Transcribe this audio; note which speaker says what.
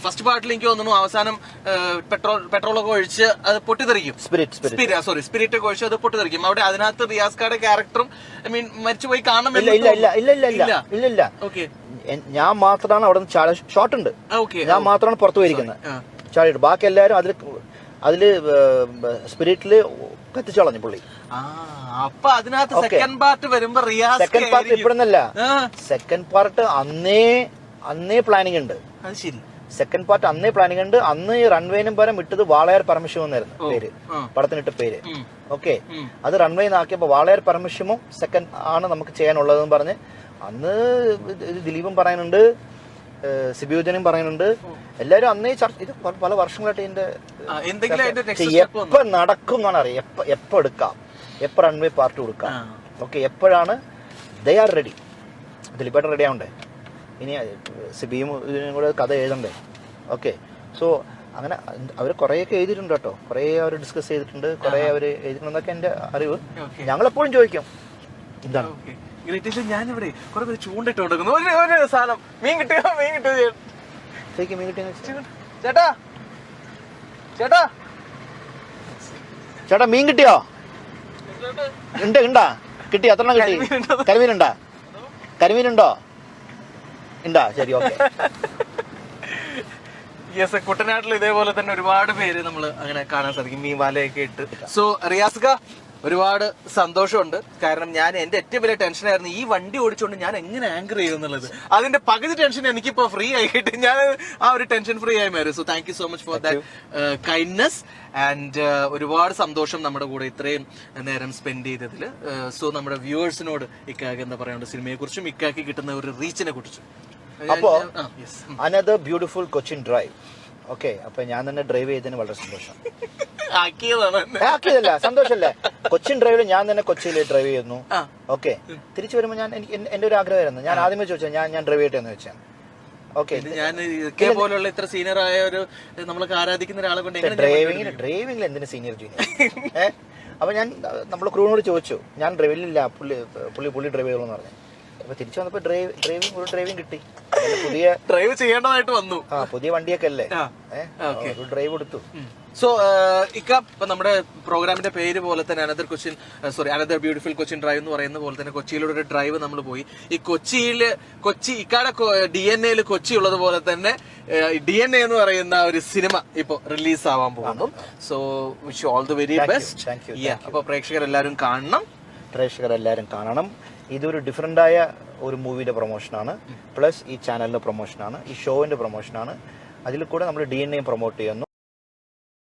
Speaker 1: First പാർട്ടിൽ എനിക്ക് തോന്നുന്നു അവസാനം പെട്രോളൊക്കെ ഒഴിച്ച് അത് പൊട്ടിത്തെറിക്കും. സ്പിരിറ്റ് ഒക്കെ ഒഴിച്ച് അത് പൊട്ടിത്തെറിക്കും. അവിടെ അതിനകത്ത് റിയാസ് ഖാന്റെ ക്യാരക്ടറും ഐ മീൻ മരിച്ചുപോയി കാണണം.
Speaker 2: ഇല്ല. ഓക്കെ, ഞാൻ മാത്രമാണ് അവിടെ ഷോട്ട് ഉണ്ട്. ഞാൻ മാത്രമാണ് പുറത്തു പോയിരിക്കുന്നത് ചാടിയിട്ട്. ബാക്കി എല്ലാവരും അതില് സ്പിരിറ്റില് കത്തിച്ചു കളഞ്ഞു പുള്ളി.
Speaker 1: അപ്പൊ അതിനകത്ത് സെക്കൻഡ് പാർട്ട് വരുമ്പോ
Speaker 2: സെക്കൻഡ് പാർട്ട് ഇപ്പോഴെന്നല്ല, സെക്കൻഡ് പാർട്ട് അന്നേ പ്ലാനിങ് ഉണ്ട്.
Speaker 1: അത് ശരി.
Speaker 2: സെക്കൻഡ് പാർട്ട് അന്നേ പ്ലാനിങ് ഉണ്ട്. അന്ന് ഈ റൺവേനും പരം ഇട്ടത് വാളയാർ പരമശിവം എന്നായിരുന്നു പേര്, പടത്തിനിട്ട പേര്. ഓക്കെ, അത് റൺവേ ആക്കിയപ്പോ വാളയാർ പരമശിവം സെക്കൻഡ് ആണ് നമുക്ക് ചെയ്യാനുള്ളതെന്ന് പറഞ്ഞ് അന്ന് ദിലീപും പറയുന്നുണ്ട്, സിബിയോജനും പറയുന്നുണ്ട്. എല്ലാരും അന്നേ ചർച്ച, ഇത് പല വർഷങ്ങളായിട്ട് ഇതിന്റെ എപ്പോ നടക്കും എന്നാണ് അറിയാം. എപ്പോ എടുക്കാം, എപ്പോ റൺവേ പാർട്ട് കൊടുക്കാം. ഓക്കെ, എപ്പോഴാണ് ദേ ആർ റെഡി. ദിലീപേട്ടൻ റെഡി ആവണ്ടേ, ഇനി സിബിയും ഇതിനും കൂടെ കഥ എഴുതണ്ടേ. ഓക്കെ, സോ അങ്ങനെ അവർ കുറേയൊക്കെ എഴുതിയിട്ടുണ്ട് കേട്ടോ, കുറേ അവർ ഡിസ്കസ് ചെയ്തിട്ടുണ്ട്, കുറേ അവർ എഴുതിയിട്ടുണ്ടെന്നൊക്കെ എൻ്റെ അറിവ്. ഞങ്ങളെപ്പോഴും ചോദിക്കും എന്താണ്
Speaker 1: ഞാനിവിടെ കുറെ പേര് ചൂണ്ടിട്ട് കൊടുക്കുന്നു. ഒരു സാധനം മീൻ കിട്ടിയോ ചേട്ടാ
Speaker 2: ചേട്ടാ മീൻ കിട്ടിയോ? ഉണ്ടാ കിട്ടി? എത്ര കിട്ടി? കരിമീനുണ്ടോ? ഉണ്ടാ? ശരി, ഓക്കെ.
Speaker 1: യെസ്, കുട്ടനാട്ടിൽ ഇതേപോലെ തന്നെ ഒരുപാട് പേര് നമ്മൾ അങ്ങനെ കാണാൻ സാധിക്കും, മീൻ വാലയൊക്കെ ഇട്ട്. സോ റിയാസ് ഖാ, ഒരുപാട് സന്തോഷമുണ്ട്. കാരണം ഞാൻ എന്റെ ഏറ്റവും വലിയ ടെൻഷനായിരുന്നു ഈ വണ്ടി ഓടിച്ചുകൊണ്ട് ഞാൻ എങ്ങനെ ആങ്കർ ചെയ്യും എന്നുള്ളത്. അതിന്റെ പകുതി ടെൻഷൻ എനിക്കിപ്പോ ഫ്രീ ആയിട്ട് ഞാൻ ആ ഒരു ടെൻഷൻ ഫ്രീ ആയി മാറി. So thank you so much for that kindness and ഒരുപാട് സന്തോഷം നമ്മുടെ കൂടെ ഇത്രയും നേരം സ്പെൻഡ് ചെയ്തതിൽ. സോ നമ്മുടെ വ്യൂവേഴ്സിനോട് ഇക്കാക്ക് എന്താ പറയാനുണ്ട് സിനിമയെ കുറിച്ചും ഇക്കാക്ക് കിട്ടുന്ന ഒരു റീച്ചിനെ കുറിച്ചും?
Speaker 2: അപ്പോ another beautiful Cochin drive. Okay, അപ്പൊ ഞാൻ തന്നെ ഡ്രൈവ് ചെയ്തതിന് വളരെ സന്തോഷം. ആക്കിയതല്ല, സന്തോഷല്ലേ. കൊച്ചിൻ ഡ്രൈവിൽ ഞാൻ തന്നെ കൊച്ചിയിൽ ഡ്രൈവ് ചെയ്യുന്നു. ഓക്കെ, തിരിച്ചു വരുമ്പോൾ ഞാൻ എന്റെ ഒരു ആഗ്രഹമായിരുന്നു, ഞാൻ ആദ്യമേ ചോദിച്ചാൽ ഞാൻ ഡ്രൈവ് ചെയ്യട്ടെ എന്ന് വെച്ചാൽ. ഓക്കെ,
Speaker 1: ഞാൻ പോലുള്ള ഇത്ര സീനിയർ ആയ ഒരു നമ്മളൊക്കെ ആരാധിക്കുന്ന ഒരാളെ കൊണ്ട്
Speaker 2: ഡ്രൈവിംഗിൽ എന്തിനു സീനിയർ ജൂനിയർ? അപ്പൊ ഞാൻ നമ്മൾ ക്രൂവിനോട് ചോദിച്ചു, ഞാൻ ഡ്രൈവിലില്ല, പുള്ളി ഡ്രൈവ് ചെയ്യുള്ളൂ എന്ന് പറഞ്ഞു. അപ്പൊ തിരിച്ചു വന്നപ്പോ ഡ്രൈവിംഗ് കിട്ടി. പുതിയ
Speaker 1: ഡ്രൈവ് ചെയ്യേണ്ടതായിട്ട് വന്നു.
Speaker 2: പുതിയ വണ്ടിയൊക്കെ അല്ലേ, ഡ്രൈവ് കൊടുത്തു.
Speaker 1: സോ ഇക്ക, ഇപ്പൊ നമ്മുടെ പ്രോഗ്രാമിന്റെ പേര് പോലെ തന്നെ അനദർ ബ്യൂട്ടിഫുൾ കൊച്ചിൻ ഡ്രൈവ് എന്ന് പറയുന്ന പോലെ തന്നെ കൊച്ചിയിലൂടെ ഒരു ഡ്രൈവ് നമ്മൾ പോയി. ഈ കൊച്ചി ഇക്കാടെ DNA കൊച്ചി ഉള്ളത് പോലെ തന്നെ DNA എന്ന് പറയുന്ന ഒരു സിനിമ ഇപ്പൊ റിലീസ് ആവാൻ പോകുന്നു. So wish you all the very best. അപ്പൊ പ്രേക്ഷകരെല്ലാരും കാണണം. ഇതൊരു ഡിഫറെന്റ് ആയ ഒരു മൂവിയുടെ പ്രൊമോഷനാണ്, പ്ലസ് ഈ ചാനലിന്റെ പ്രൊമോഷനാണ്, ഈ ഷോവിന്റെ പ്രൊമോഷനാണ്. അതിൽ കൂടെ നമ്മൾ DNA പ്രൊമോട്ട് ചെയ്യുന്നു.